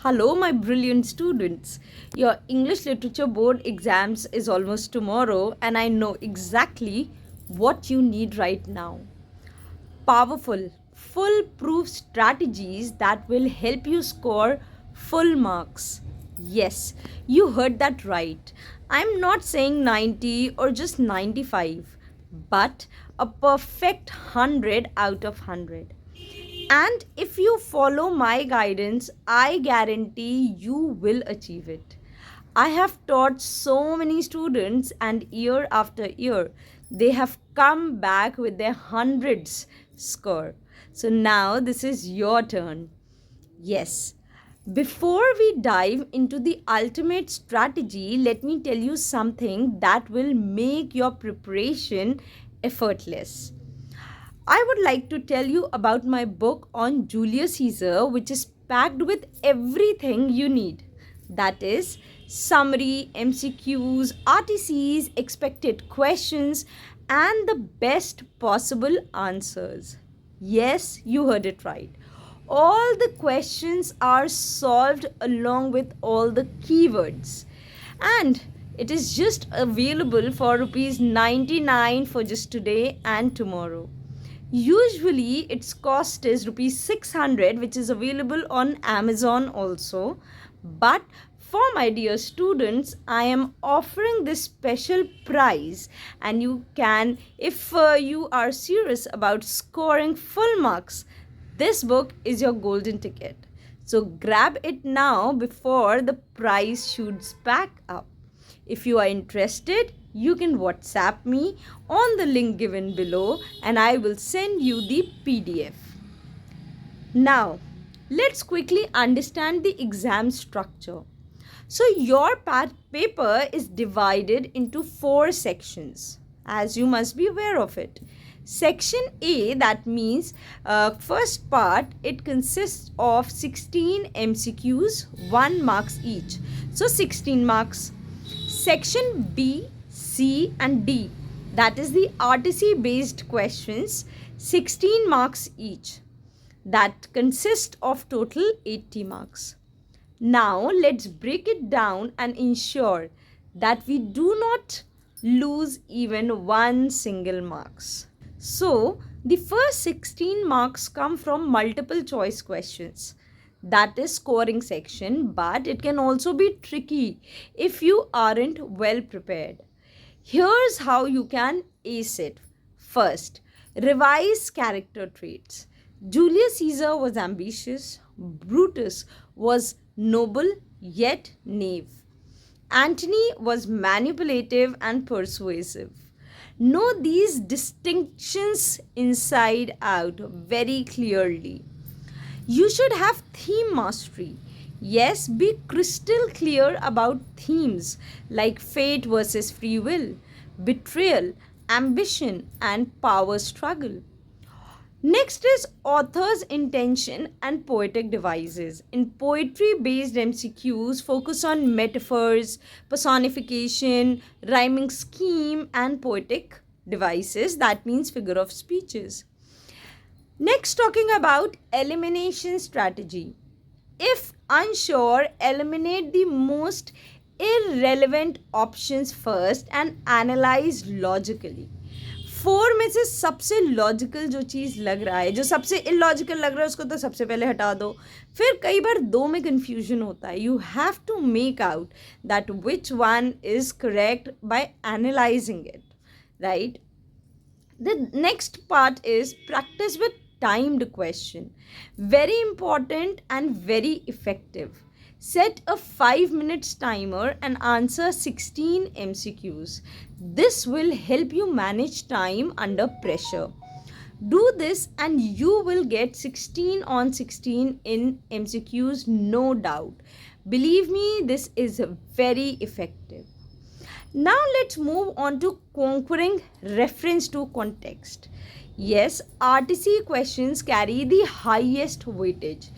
Hello, my brilliant students. Your English Literature Board exams is almost tomorrow, and I know exactly what you need right now. Powerful, foolproof strategies that will help you score full marks. Yes, you heard that right. I'm not saying 90 or just 95, but a perfect 100 out of 100. And if you follow my guidance, I guarantee you will achieve it. I have taught so many students, and year after year, they have come back with their hundreds score. So now this is your turn. Yes. Before we dive into the ultimate strategy, let me tell you something that will make your preparation effortless. I would like to tell you about my book on Julius Caesar, which is packed with everything you need. That is, summary, MCQs, RTCs, expected questions, and the best possible answers. Yes, you heard it right. All the questions are solved along with all the keywords. And it is just available for rupees 99 for just today and tomorrow. Usually its cost is rupees 600, which is available on Amazon also. But for my dear students, I am offering this special price, and you can, if you are serious about scoring full marks, this book is your golden ticket. So grab it now before the price shoots back up. If you are interested, you can WhatsApp me on the link given below and I will send you the PDF. Now, let's quickly understand the exam structure. So your paper is divided into 4 sections, as you must be aware of it. Section A, that means first part, it consists of 16 MCQs, 1 marks each. So 16 marks. Section B, C and D, that is the RTC based questions, 16 marks each. That consists of total 80 marks. Now let's break it down and ensure that we do not lose even one single marks. So the first 16 marks come from multiple choice questions. That is scoring section, but it can also be tricky if you aren't well prepared. Here's how you can ace it. First, revise character traits. Julius Caesar was ambitious. Brutus was noble yet knave. Antony was manipulative and persuasive. Know these distinctions inside out very clearly. You should have theme mastery. Yes, be crystal clear about themes like fate versus free will, betrayal, ambition, and power struggle. Next is author's intention and poetic devices. In poetry-based MCQs, focus on metaphors, personification, rhyming scheme, and poetic devices. That means figure of speeches. Next, talking about elimination strategy. If unsure, eliminate the most irrelevant options first and analyze logically. 4 में से सबसे logical जो चीज़ लग रहा है, जो सबसे illogical लग रहा है, उसको तो सबसे पहले हटा दो. फिर कई बार 2 में कन्फ्यूजन होता है. You have to make out that which one is correct by analysing it, right? The next part is practice with timed question. Very important and very effective. Set a 5 minutes timer and answer 16 MCQs. This will help you manage time under pressure. Do this and you will get 16 on 16 in MCQs, no doubt. Believe me, this is very effective. Now let's move on to conquering reference to context. Yes, RTC questions carry the highest weightage.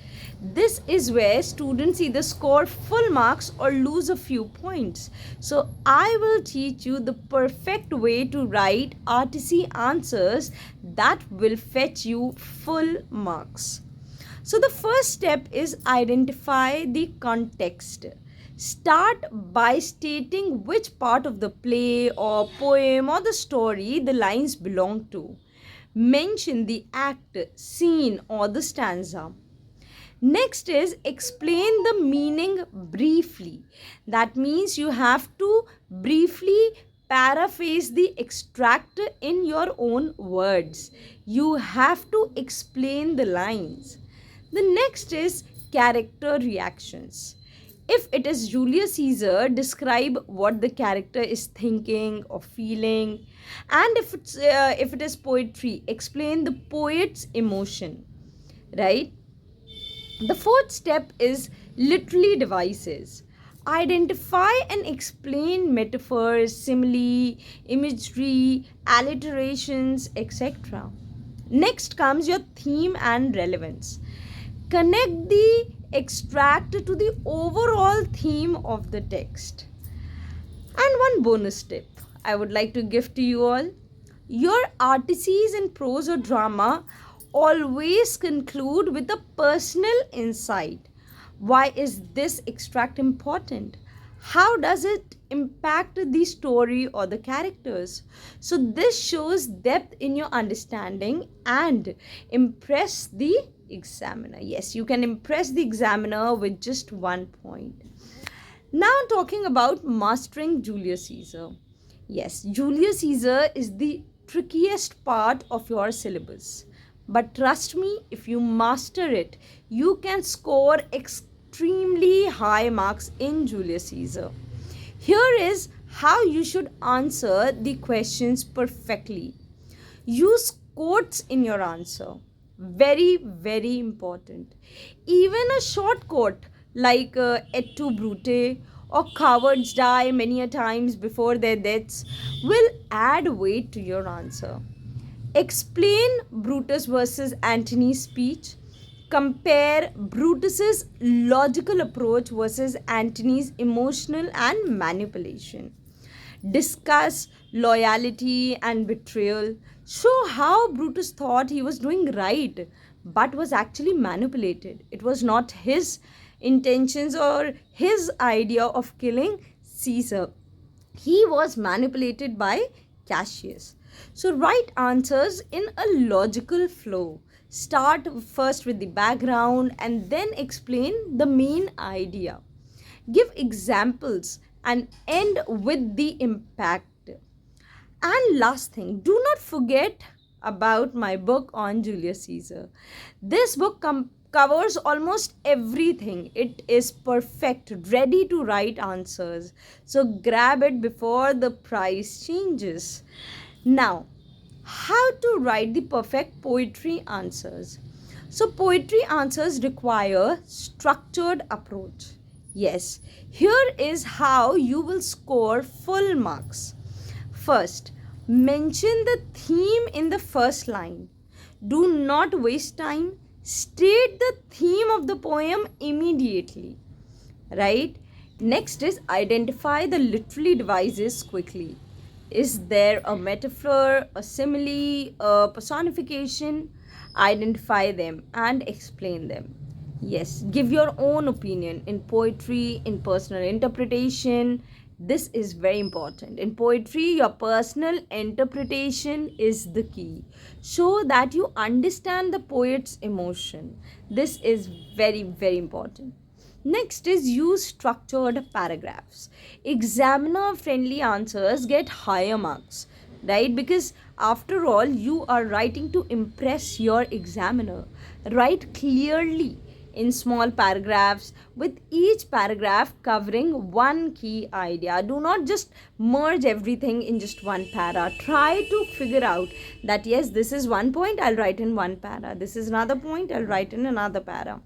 This is where students either score full marks or lose a few points. So I will teach you the perfect way to write RTC answers that will fetch you full marks. So the first step is identify the context. Start by stating which part of the play or poem or the story the lines belong to. Mention the act, scene, or the stanza. Next is explain the meaning briefly. That means you have to briefly paraphrase the extract in your own words. You have to explain the lines. The next is character reactions. If it is Julius Caesar, describe what the character is thinking or feeling. And if it is poetry, explain the poet's emotion, right? The fourth step is literary devices. Identify and explain metaphors, simile, imagery, alliterations, etc. Next comes your theme and relevance. Connect the extract to the overall theme of the text. And one bonus tip I would like to give to you all. Your artists in prose or drama always conclude with a personal insight. Why is this extract important? How does it impact the story or the characters? So this shows depth in your understanding and impress the examiner. Yes, you can impress the examiner with just one point. Now talking about mastering Julius Caesar. Yes, Julius Caesar is the trickiest part of your syllabus. But trust me, if you master it, you can score extremely high marks in Julius Caesar. Here is how you should answer the questions perfectly. Use quotes in your answer. Very, very important. Even a short quote like et tu brute or cowards die many a times before their deaths will add weight to your answer. Explain Brutus versus Antony's speech. Compare Brutus's logical approach versus Antony's emotional and manipulation. Discuss loyalty and betrayal. Show how Brutus thought he was doing right but was actually manipulated. It was not his intentions or his idea of killing Caesar. He was manipulated by Cassius. So write answers in a logical flow. Start first with the background and then explain the main idea. Give examples and end with the impact. And last thing, do not forget about my book on Julius Caesar. This book covers almost everything. It is perfect, ready to write answers. So grab it before the price changes. Now, how to write the perfect poetry answers? So poetry answers require structured approach. Yes, here is how you will score full marks. First, mention the theme in the first line. Do not waste time. State the theme of the poem immediately. Right? Next is identify the literary devices quickly. Is there a metaphor, a simile, a personification? Identify them and explain them. Yes, give your own opinion in poetry, in personal interpretation. This is very important. In poetry, your personal interpretation is the key. Show that you understand the poet's emotion. This is very, very important. Next is use structured paragraphs. Examiner friendly answers get higher marks, right? Because after all, you are writing to impress your examiner. Write clearly in small paragraphs, with each paragraph covering one key idea. Do not just merge everything in just one para. Try to figure out that yes, this is one point, I'll write in one para. This is another point, I'll write in another para.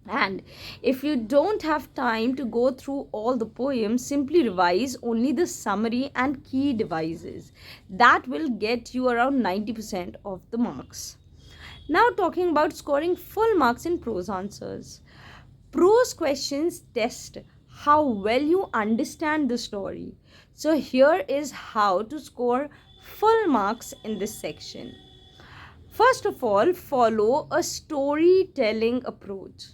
And if you don't have time to go through all the poems, simply revise only the summary and key devices. That will get you around 90% of the marks. Now talking about scoring full marks in prose answers. Prose questions test how well you understand the story. So here is how to score full marks in this section. First of all, follow a storytelling approach.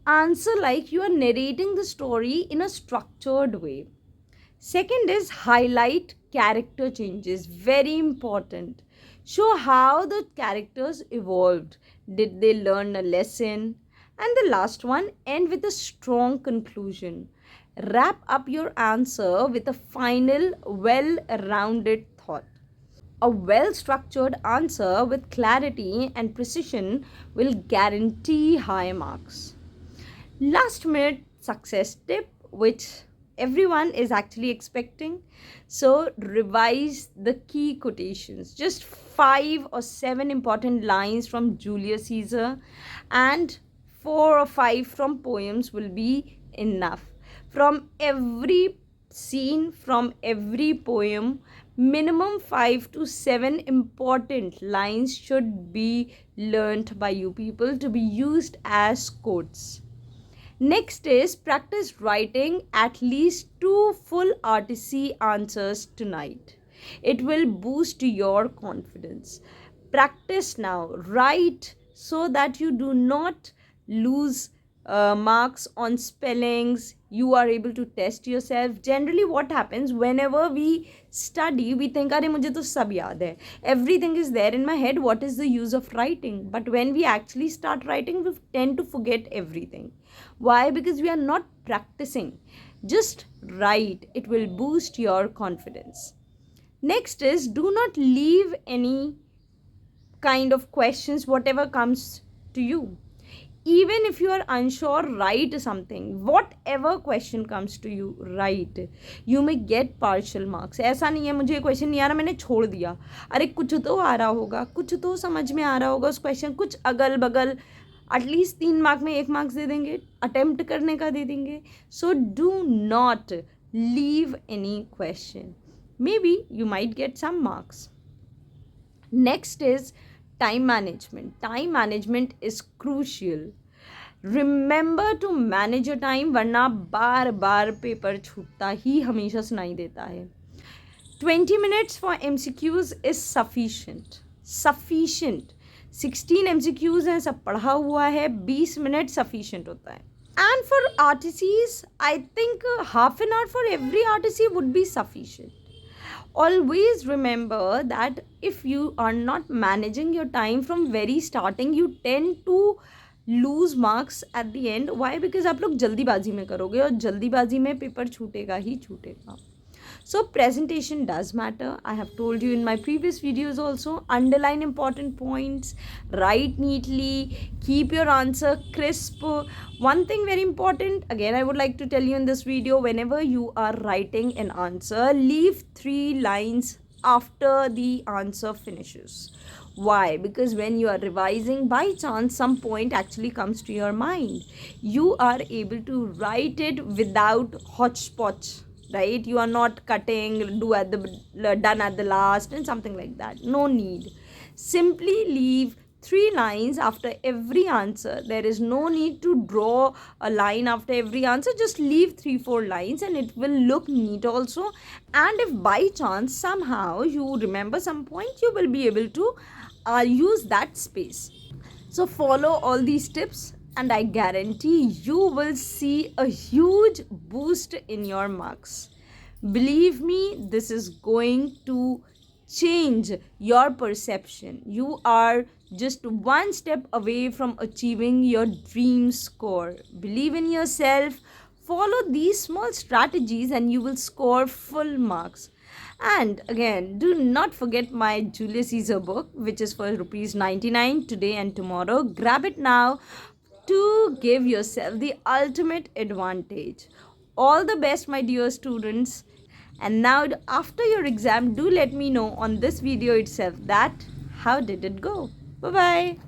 Answer like you are narrating the story in a structured way. Second is highlight character changes. Very important. Show how the characters evolved. Did they learn a lesson? And the last one, end with a strong conclusion. Wrap up your answer with a final, well rounded thought. A well structured answer with clarity and precision will guarantee high marks. Last minute success tip, which everyone is actually expecting. So, revise the key quotations. Just 5 or 7 important lines from Julius Caesar and 4 or 5 from poems will be enough. From every scene, from every poem, minimum 5 to 7 important lines should be learnt by you people to be used as quotes. Next is practice writing at least 2 full RTC answers tonight. It will boost your confidence. Practice now. Write so that you do not lose marks on spellings. You are able to test yourself. Generally what happens whenever we study, we think अरे मुझे तो सब याद है, everything is there in my head, what is the use of writing? But when we actually start writing, we tend to forget everything. Why? Because we are not practicing. Just write. It will boost your confidence. Next is, do not leave any kind of questions, whatever comes to you. Even if you are unsure, write something. Whatever question comes to you, write. You may get partial marks. ऐसा नहीं है मुझे ये question नहीं आ रहा मैंने छोड़ दिया. अरे कुछ तो आ रहा होगा, कुछ तो समझ में आ रहा होगा उस क्वेश्चन, कुछ अगल बगल एटलीस्ट 3 मार्क में 1 मार्क्स दे देंगे, अटेम्प्ट करने का दे देंगे. So do not leave any question. Maybe you might get some marks. Next is time management. Time management is crucial. Remember to manage your time, वरना बार बार पेपर छूटता ही हमेशा सुनाई देता है. 20 minutes for MCQs is sufficient. 16 MCQs हैं, सब पढ़ा हुआ है, 20 मिनट sufficient होता है. And for RTCs, I think half an hour for every RTC would be sufficient. Always remember that if you are not managing your time from very starting, you tend to lose marks at the end. Why? Because आप लोग जल्दीबाजी में करोगे और जल्दीबाजी में paper छूटेगा ही छूटेगा. So presentation does matter. I have told you in my previous videos also. Underline important points, write neatly, keep your answer crisp. One thing very important, again I would like to tell you in this video, whenever you are writing an answer, leave 3 lines after the answer finishes. Why? Because when you are revising, by chance some point actually comes to your mind. You are able to write it without hodgepodge. Right? You are not cutting, done at the last and something like that. No need. Simply leave 3 lines after every answer. There is no need to draw a line after every answer. Just leave 3-4 lines and it will look neat also. And if by chance somehow you remember some point, you will be able to use that space. So follow all these tips and I guarantee you will see a huge boost in your marks. Believe me, this is going to change your perception. You are just one step away from achieving your dream score. Believe in yourself, follow these small strategies and you will score full marks. And again, do not forget my Julius Caesar book, which is for ₹99 today and tomorrow. Grab it now to give yourself the ultimate advantage. All the best, my dear students. And now after your exam, do let me know on this video itself that how did it go. Bye bye.